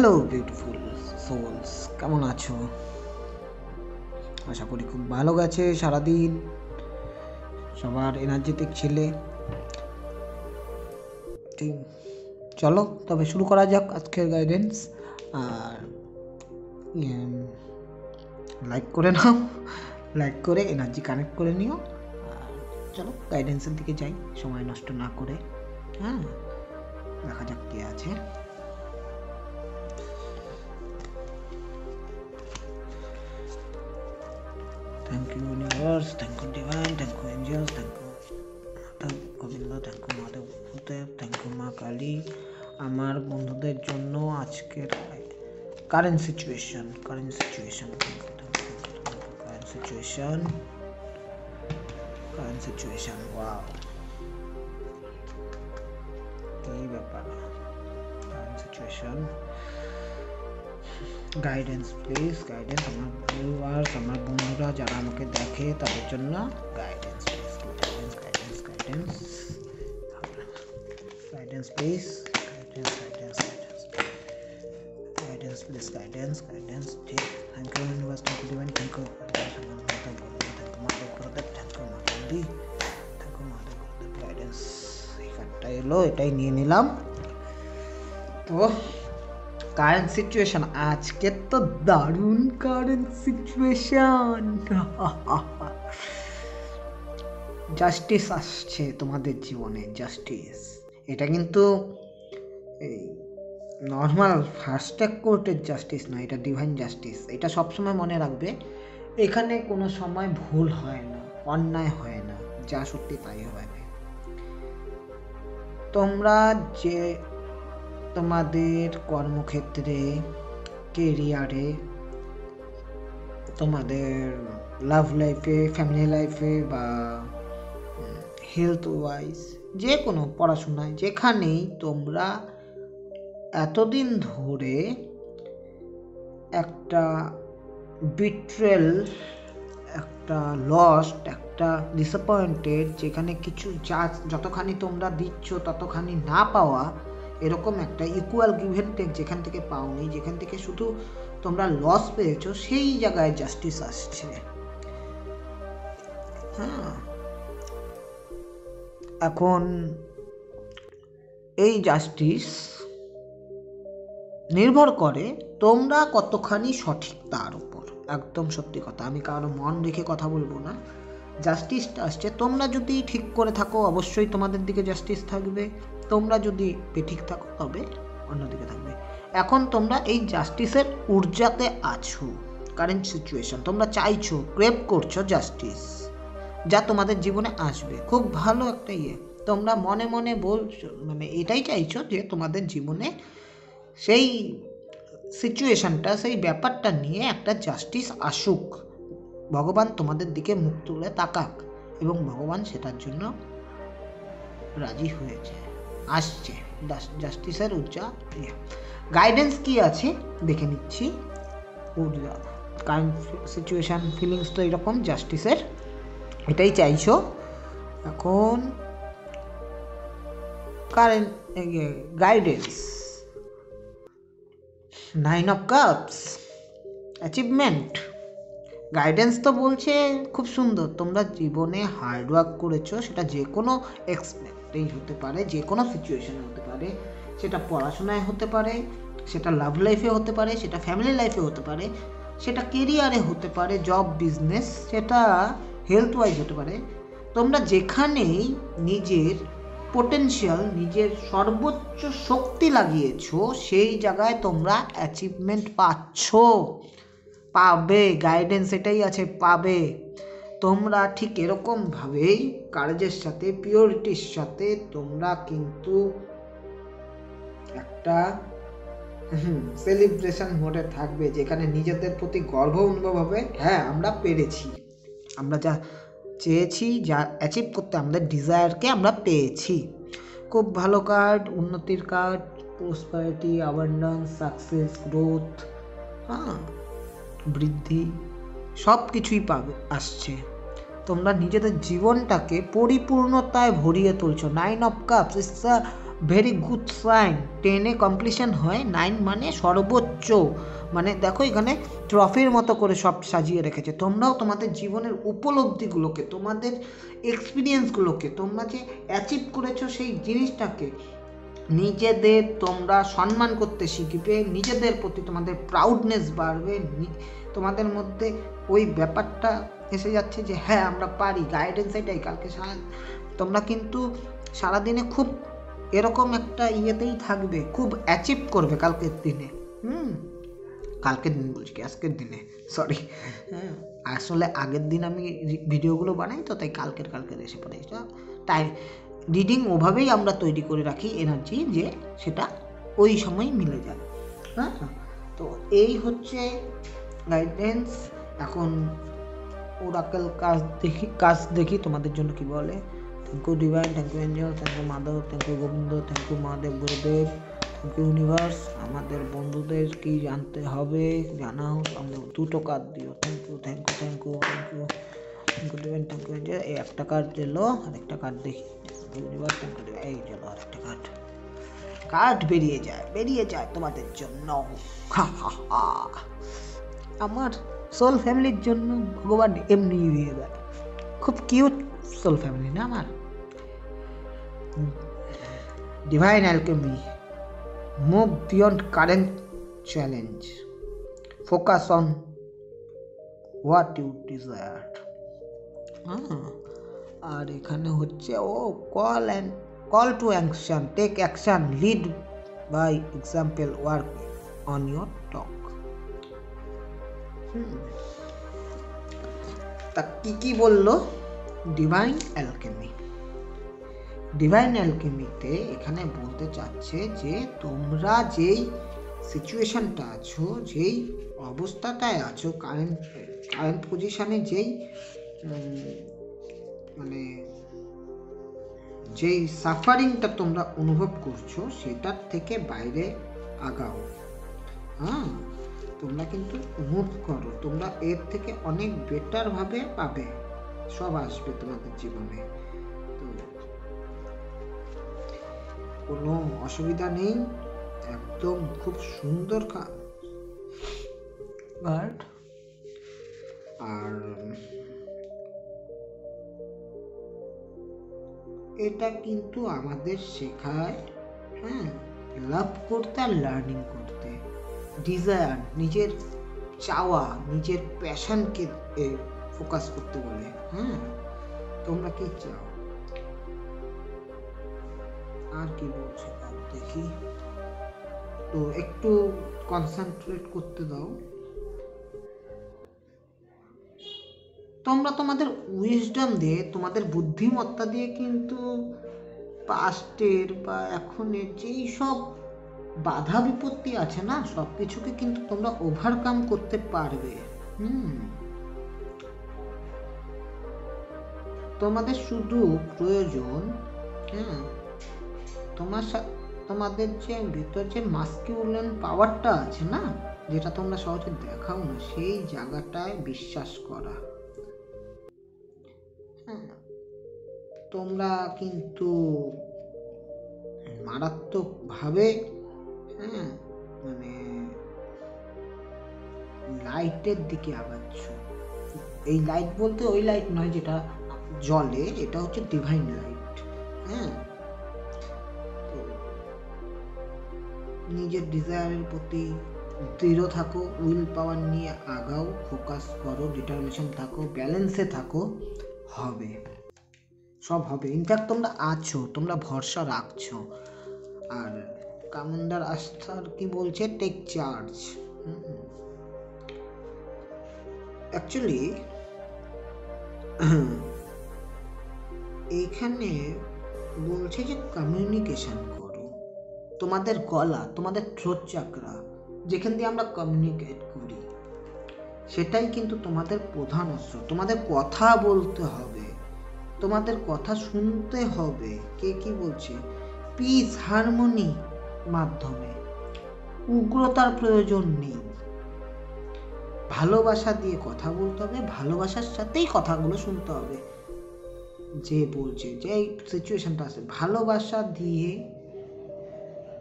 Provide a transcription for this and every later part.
Hello beautiful sols, কেমন আছো? আশা করি খুব ভালো গেছে সারাদিন, সবার এনার্জেটিক ছিলে। ঠিক, চলো তবে শুরু করা যাক আজকের গাইডেন্স। আর লাইক করে নাও, লাইক করে এনার্জি কানেক্ট করে নিও। আর চলো গাইডেন্সের দিকে যাই সময় নষ্ট না করে। হ্যাঁ, দেখা যাক কে আছে। Thank you universe, thank you divine, thank you angels, thank you Madhav Govinda, thank you Madhav Bhudev, thank you মা কালী। আমার বন্ধুদের জন্য আজকের কারেন্ট সিচুয়েশন ওয়াও, এই ব্যাপার। Current situation guidance please, guidance আমার ভিউয়ার্স, আমার বন্ধুরা যারা আমাকে দেখে তাদের জন্য guidance please, guidance please, guidance. ঠিক, thank you universe, thank you divine, thank you guidance. এই কার্ডটা এলো, এটাই নিয়ে নিলাম। তো কারেন্ট সিচুয়েশন আজকে তো দারুণ কারেন্ট সিচুয়েশন। জাস্টিস আসছে তোমাদের জীবনে, জাস্টিস। এটা কিন্তু এই নর্মাল ফাস্ট্যাগ কোর্টের জাস্টিস না, এটা ডিভাইন জাস্টিস। এটা সবসময় মনে রাখবে, এখানে কোনো সময় ভুল হয় না, অন্যায় হয় না, যা সত্যি তাই হয়। তোমরা যে তোমাদের কর্মক্ষেত্রে, কেরিয়ারে, তোমাদের লাভ লাইফে, ফ্যামিলি লাইফে বা হেলথ ওয়াইজ, যে কোনো পড়াশোনায়, যেখানেই তোমরা এতদিন ধরে একটা বিট্রেল, একটা লস্ট, একটা ডিসঅ্যাপয়েন্টেড, যেখানে কিছু যতখানি তোমরা দিচ্ছ ততখানি না পাওয়া, এরকম একটা ইকুয়াল গিভ অ্যান্ড টেক যেখান থেকে পাওনি, যেখান থেকে শুধু তোমরা লস পেয়েছো, সেই জায়গায় জাস্টিস আসছে। হ্যাঁ, এখন এই জাস্টিস নির্ভর করে তোমরা কতখানি সঠিক তার উপর। একদম সত্যি কথা, আমি কারো মন রেখে কথা বলবো না। জাস্টিসটা আসছে, তোমরা যদি ঠিক করে থাকো অবশ্যই তোমাদের দিকে জাস্টিস থাকবে, তোমরা যদি বেঠিক থাকো তবে অন্যদিকে থাকবে। এখন তোমরা এই জাস্টিসের ঊর্জাতে আছো। কারেন্ট সিচুয়েশন, তোমরা চাইছো, ক্রেভ করছো জাস্টিস, যা তোমাদের জীবনে আসবে। খুব ভালো একটা তোমরা মনে মনে বলছো, মানে এটাই চাইছো যে তোমাদের জীবনে সেই সিচুয়েশনটা, সেই ব্যাপারটা নিয়ে একটা জাস্টিস আসুক। ভগবান তোমাদের দিকে মুখ তুলে তাকাক, এবং ভগবান সেটার জন্য রাজি হয়েছে, আসছে। জাস্টিসের ঊর্জা। গাইডেন্স কি আছে দেখে নিচ্ছি। ঊর্জা, কারেন্ট সিচুয়েশন, ফিলিংস তো এরকম জাস্টিসের, এটাই চাইছো। এখন current guidance, 9 of cups, achievement. Guidance তো বলছে খুব সুন্দর, তোমরা জীবনে হার্ডওয়ার্ক করেছো, সেটা যে কোনো এক্সপেক্টেই হতে পারে, যে কোনো সিচুয়েশনে হতে পারে, সেটা পড়াশোনায় হতে পারে, সেটা লাভ লাইফে হতে পারে, সেটা ফ্যামিলি লাইফে হতে পারে, সেটা কেরিয়ারে হতে পারে, জব বিজনেস, সেটা হেলথ ওয়াইজ হতে পারে। তোমরা যেখানেই নিজের পোটেনশিয়াল, নিজের সর্বোচ্চ শক্তি লাগিয়েছো, সেই জায়গায় তোমরা অ্যাচিভমেন্ট পাবে। গাইডেন্স এটাই আছে, পাবে। তোমরা ঠিক এরকমভাবেই কার্যের সাথে, পিওরিটির সাথে তোমরা কিন্তু একটা সেলিব্রেশন মোডে থাকবে, যেখানে নিজেদের প্রতি গর্ব অনুভব হবে। হ্যাঁ, আমরা পেরেছি, আমরা যা চেয়েছি, যা অ্যাচিভ করতে আমাদের ডিজায়ারকে আমরা পেয়েছি। খুব ভালো কার্ড, উন্নতির card, prosperity, abundance, success, growth, হ্যাঁ, বৃদ্ধি, সব কিছুই পাবে, আসছে। তোমরা নিজেদের জীবনটাকে পরিপূর্ণতায় ভরিয়ে তুলছো। 9 of cups it's a very good sign. 10-এ কমপ্লিশন হয়, 9 মানে সর্বোচ্চ। মানে দেখো এখানে ট্রফির মতো করে সব সাজিয়ে রেখেছে। তোমরাও তোমাদের জীবনের উপলব্ধিগুলোকে, তোমাদের এক্সপিরিয়েন্সগুলোকে, তোমরা যে অ্যাচিভ করেছো সেই জিনিসটাকে নিজেদের তোমরা সম্মান করতে শিখবে, নিজেদের প্রতি তোমাদের প্রাউডনেস বাড়বে, তোমাদের মধ্যে ওই ব্যাপারটা এসে যাচ্ছে যে হ্যাঁ আমরা পারি। গাইডেন্স এটাই। কালকে তোমরা কিন্তু সারাদিনে খুব এরকম একটা ইয়েতেই থাকবে, খুব অ্যাচিভ করবে কালকের দিনে। কালকের দিন বলছি কি, আজকের দিনে, সরি। হ্যাঁ, আসলে আগের দিন আমি ভিডিওগুলো বানাই তো, তাই কালকের এসে পড়ে। তাই রিডিং ওভাবেই আমরা তৈরি করে রাখি এনার্জি, যে সেটা ওই সময় মিলে যায়। হ্যাঁ, তো এই হচ্ছে গাইডেন্স। এখন ওরাকেল কাজ দেখি তোমাদের জন্য কি বলে। Thank you divine, thank you angel, thank you Madhav, thank you Govinda, thank you Mahadev, Gurudev, thank you universe. আমাদের বন্ধুদের কি জানতে হবে জানাও, আমাদের 2টো কার্ড দিও। Thank you, thank you, thank you, thank you, thank you divine, thank you angel. এই একটা কার্ড দিল, আর একটা কার্ড দেখি। Universe, thank you divine. এই চলো আর একটা কার্ড বেরিয়ে যায় তোমাদের জন্য। আমার সোল ফ্যামিলির জন্য ভগবান এমনি দিয়ে দেয়। খুব কিউট সোল ফ্যামিলি না আমার। Divine alchemy, move beyond current challenge, focus on what you desire. আর এখানে হচ্ছে call to action, take action, lead by example, work on your talk. তা কি বললো ডিভাইন অ্যালকেমিতে এখানে বলতে চাচ্ছে যে তোমরা যেই সিচুয়েশনটা আছো, যেই অবস্থাটায় আছো, কারেন্ট পজিশনে, যেই মানে যেই সাফারিংটা তোমরা অনুভব করছো সেটার থেকে বাইরে আগাও। হ্যাঁ, তোমরা কিন্তু মুভ করো, তোমরা এর থেকে অনেক বেটার ভাবে পাবে, সব আসবে তোমাদের জীবনে। তো কোনো অসুবিধা নেই, একদম খুব সুন্দর কার্ড। আর এটা কিন্তু আমাদের শেখায়, হ্যাঁ, লাভ করতে আর লার্নিং করতে, ডিজায়ার, নিজের চাওয়া, নিজের প্যাশনকে ফোকাস করতে বলে। হ্যাঁ, তোমরা কি চাও? আর কি বলছে দেখি তো, একটু কনসেন্ট্রেট করতে দাও। তোমরা তোমাদের উইজডম দিয়ে, তোমাদের বুদ্ধিমত্তা দিয়ে কিন্তু পাস্টের বা এখনের যেই সব বাধা বিপত্তি আছে না, সব কিছুকে কিন্তু তোমরা ওভারকাম করতে পারবে। তোমাদের শুধু প্রয়োজন, হ্যাঁ, তোমাদের যে ভিতর যে মাস্কিউলান পাওয়ারটা আছে না, যেটা তোমরা সহজে দেখাও না, সেই জায়গাটায় বিশ্বাস করা। হ্যাঁ, তোমরা কিন্তু মারাত্মক ভাবে, হ্যাঁ, মানে লাইটের দিকে আগাচ্ছ। এই লাইট বলতে ওই লাইট নয় যেটা জলে, এটা হচ্ছে ডিভাইন লাইট। হ্যাঁ, নিজের ডিজায়ারের প্রতি দৃঢ় থাকো, উইল পাওয়ার নিয়ে আগাও, ফোকাস করো, ডিটারমিনেশন থাকো, ব্যালেন্সে থাকো, হবে, সব হবে। ইনফ্যাক্ট তোমরা আছো, তোমরা ভরসা রাখছো। আর কামান্ডার আস্থার কি বলছে, টেক চার্জ। অ্যাকচুয়ালি এইখানে বলছে যে কমিউনিকেশন করো। তোমাদের গলা, তোমাদের থ্রোট চাকরা, যেখান দিয়ে আমরা কমিউনিকেট করি, সেটাই কিন্তু তোমাদের প্রধান অস্ত্র। তোমাদের কথা বলতে হবে, তোমাদের কথা শুনতে হবে কে কি বলছে, পিস, হারমোনি মাধ্যমে। উগ্রতার প্রয়োজন নেই, ভালোবাসা দিয়ে কথা বলতে হবে, ভালোবাসার সাথেই কথাগুলো শুনতে হবে। যে বলছে, যে সিচুয়েশনটা আছে, ভালোবাসা দিয়ে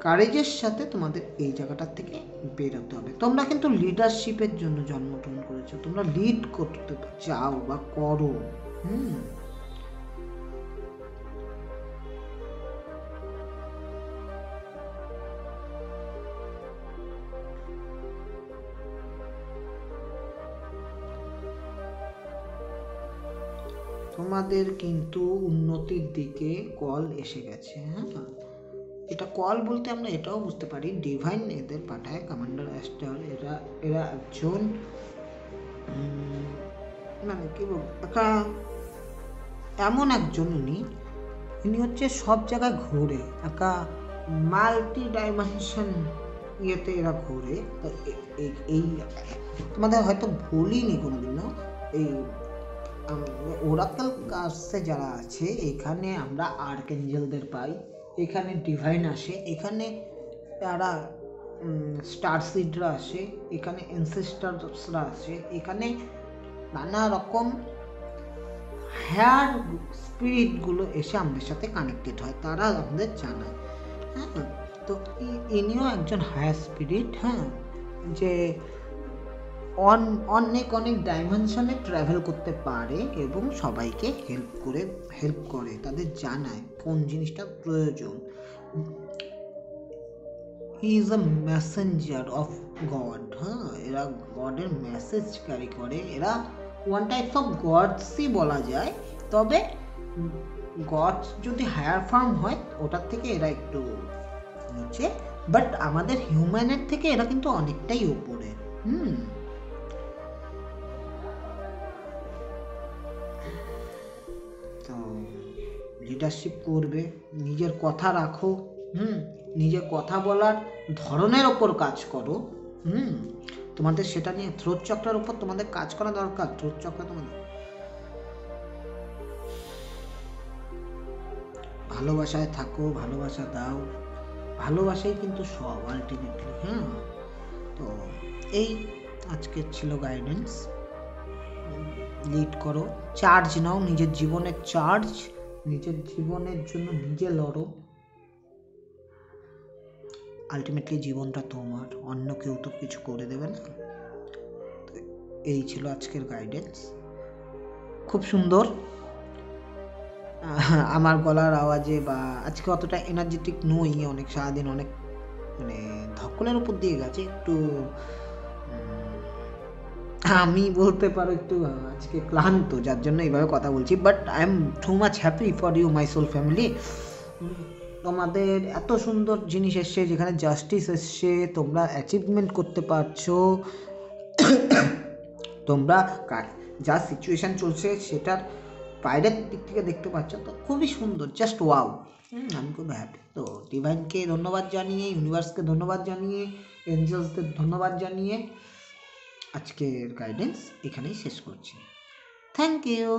কারেজের সাথে তোমাদের এই জায়গাটার থেকে বেরোতে হবে। তোমরা কিন্তু লিডারশিপের জন্য জন্মগ্রহণ করেছো, তোমরা লিড করতে চাও বা করো। তোমাদের কিন্তু উন্নতির দিকে কল এসে গেছে। হ্যাঁ, এটা কল বলতে আমরা এটাও বুঝতে পারি ডিভাইন এদের পাঠায়, কমান্ডার অ্যাস্টার। এরা একজন মানে কি বলবো, একটা এমন একজন ইনি হচ্ছে সব জায়গায় ঘোরে, একটা মাল্টি ডাইমেনশন ইয়েতে এরা ঘোরে। তো এই তোমাদের হয়তো ভুলিনি কোনোদিনও, এই ওরাকেল কার্সে যারা আছে এখানে আমরা আর্কএঞ্জেলদের পাই, এখানে ডিভাইন আসে, এখানে তারা স্টার সিডরা আসে, এখানে এনসেস্টার্সরা আসে, এখানে নানা রকম হায়ার স্পিরিটগুলো এসে আমাদের সাথে কানেক্টেড হয়, তারা আমাদের জানায়। হ্যাঁ, তো ইনিও একজন হায়ার স্পিরিট। হ্যাঁ, যে অনেক ডাইমেনশনে ট্রাভেল করতে পারে এবং সবাইকে হেল্প করে, তাদের জানায় কোন জিনিসটা প্রয়োজন। He is a Messenger of god. হ্যাঁ, এরা গডের মেসেজ ক্যারি করে, এরা ওয়ান টাইপ অফ গডসই বলা যায়। তবে গড যদি হায়ার ফর্ম হয় ওটার থেকে এরা একটু নিচে, বাট আমাদের হিউম্যানের থেকে এরা কিন্তু অনেকটাই উপরে। তো লিডারশিপ করবে, নিজের কথা রাখো। নিজের কথা বলার ধরনের ওপর কাজ করো। তোমাদের সেটা নিয়ে থ্রোট চক্রের উপর তোমাদের কাজ করা দরকার। থ্রোট চক্র তোমাদের ভালোবাসায় থাকো, ভালোবাসা দাও, ভালোবাসাই কিন্তু সব আলটিমেটলি। হ্যাঁ, তো এই আজকের ছিল গাইডেন্স। লিড করো, চার্জ নাও, নিজের জীবনের চার্জ, নিজের জীবনের জন্য নিজে লড়ো। আলটিমেটলি জীবনটা তোমার, অন্য কেউ তো কিছু করে দেবে না। এই ছিল আজকের গাইডেন্স, খুব সুন্দর। আমার গলার আওয়াজে বা আজকে অতটা এনার্জেটিক নই, অনেক সারাদিন অনেক মানে ধকলের উপর দিয়ে গেছে, একটু আমি বলতে পারো একটু আজকে ক্লান্ত, যার জন্য এইভাবে কথা বলছি। But I am too much happy for you my soul family. তোমাদের এত সুন্দর জিনিস এসছে, যেখানে জাস্টিস এসছে, তোমরা অ্যাচিভমেন্ট করতে পারছো, তোমরা যা সিচুয়েশান চলছে সেটার বাইরের দিক থেকে দেখতে পাচ্ছ, তো খুবই সুন্দর, জাস্ট ওয়াও। আমি খুব হ্যাপি। তো ডিভাইনকে ধন্যবাদ জানিয়ে, ইউনিভার্সকে ধন্যবাদ জানিয়ে, এঞ্জেলসদের ধন্যবাদ জানিয়ে আজকের গাইডেন্স এখানেই শেষ করছি। Thank you.